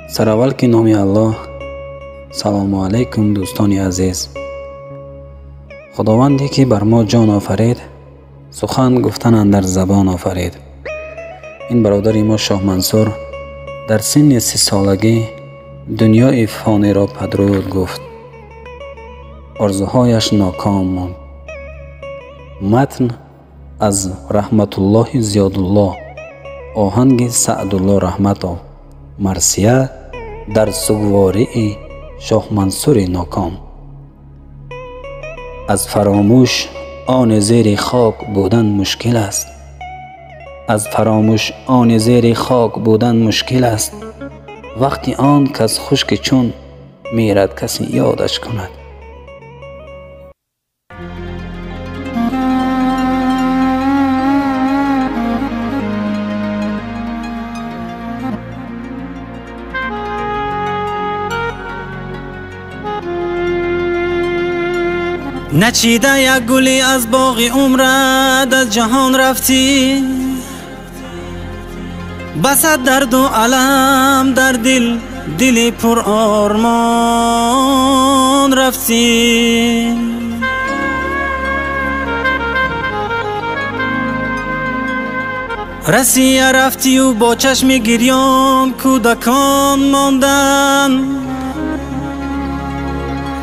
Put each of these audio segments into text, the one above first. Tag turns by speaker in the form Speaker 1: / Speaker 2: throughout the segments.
Speaker 1: سرول که نام الله. سلام علیکم دوستان عزیز. خداوندی که بر ما جان آفرید، سخن گفتن اندر زبان آفرید. این برادر ما شاه منصور در سن 30 سالگی دنیای فانی را پدرود گفت. آرزوهایش ناکام ماند. متن از رحمت الله زیادالله، آهنگ سعدالله رحمت‌آ، مرثیه در سوگواری شاه منصور ناکام. از فراموش آن زیر خاک بودن مشکل است. از فراموش آن زیر خاک بودن مشکل است. وقتی آن کس خشک چون میرد کسی یادش کند.
Speaker 2: نچیده یک گلی از باغ عمرت از جهان رفتی، بسد درد و علم در دل پر آرمان رفتی. رسی رفتی و با چشم گریان کودکان ماندن،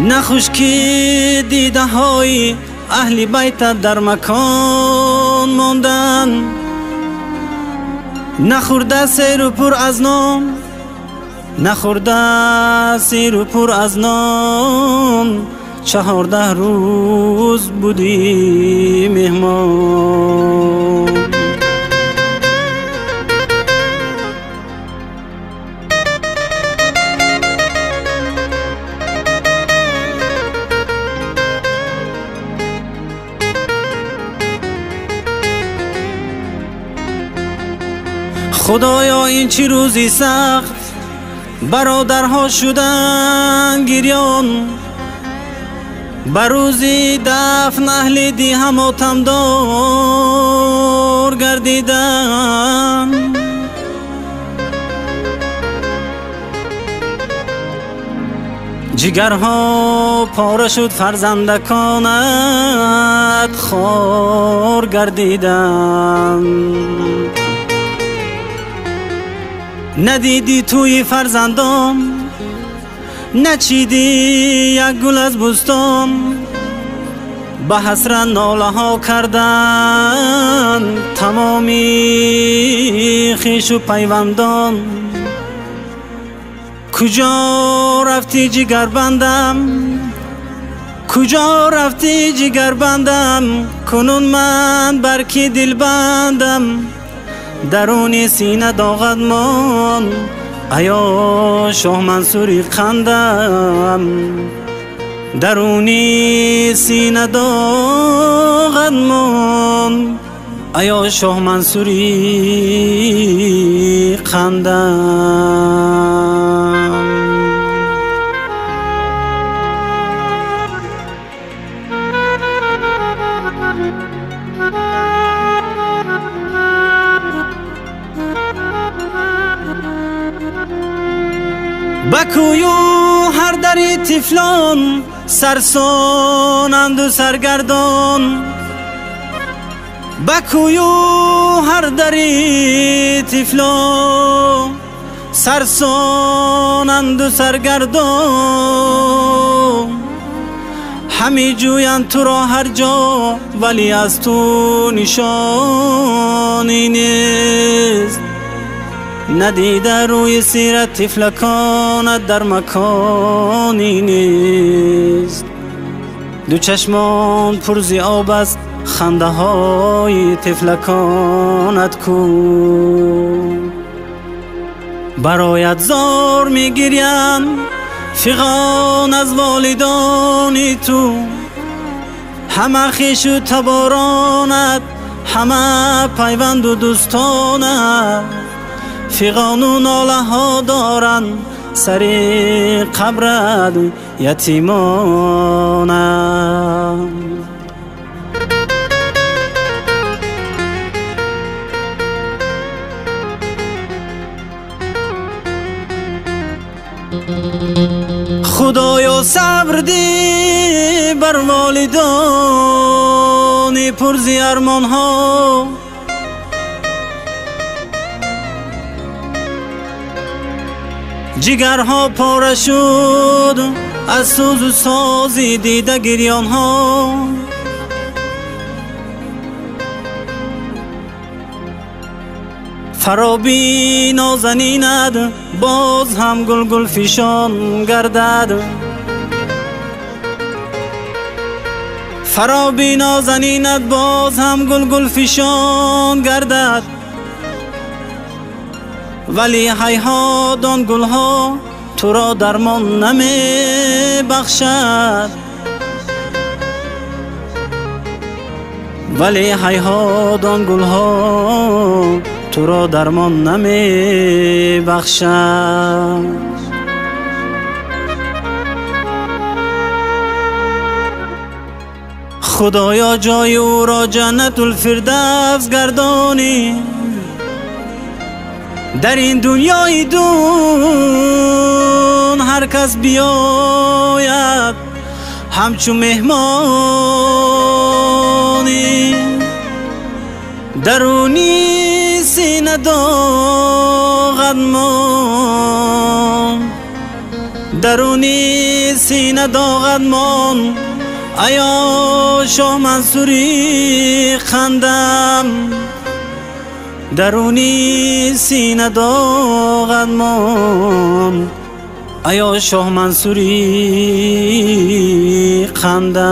Speaker 2: نخشکی دیده های اهل بیت در مکان ماندن. نخورده سیر و پر از نام، نخورده سیر و پر از نام، 14 روز بودی مهمان. خدایا این چی روزی سخت، برادرها شدن گریان. بر روزی دفن اهل دیه ماتمدار گردیدن. جگرها پاره شد، فرزندکانت خوار گردیدن. ندیدی توی فرزندان، نچیدی یک گل از بستان. به حسرت ناله ها کردن تمامی خویش و پیوندان. کجا رفتی جگر بندم، کجا رفتی جگر بندم، کنون من بر کی دل بندم. درون سینه داغت مان، ایا شاه منصوری خندم. درونی سینه داغت مان، ایا شاه منصوری خندم. بکویو هر دری تفلان، سرسانند و سرگردان. بکویو هر دری تفلان، سرسانند و سرگردان. همی جویند تو را هر جا، ولی از تو نشانی نیست. ندیده روی سیرت طفلکانت در مکانی نیست. دو چشمان پر ز آب است، خنده های طفلکانت کو. برایت زار می گریند فغان از والدانی تو. همه خویش و تبارانت، همه پیوند و دوستانت. فغان و ناله ها دارن سر قبرت یتیمانم. خدایا صبر دی بر والدان پرزی ارمان ها، جگرها پاره شد از سوز و سازی دیده گریان ها. فرابی نازنینت باز هم گل گل فیشان گردد، فرابی نازنینت باز هم گل گل فیشان گردد. ولی هیهات آن گل ها تو را درمان نمی بخشد، ولی هیهات آن گل ها تو را درمان نمی بخشد. خدایا جای او را جنت الفردوس گردانی، در این دنیای دون هر کس بیاید همچون مهمانی. درونی سینه داغد من، درونی سینه داغد من، ایا شاه منصوری خندم. درونی سینه داغد من، ایا شاه منصوری خندم.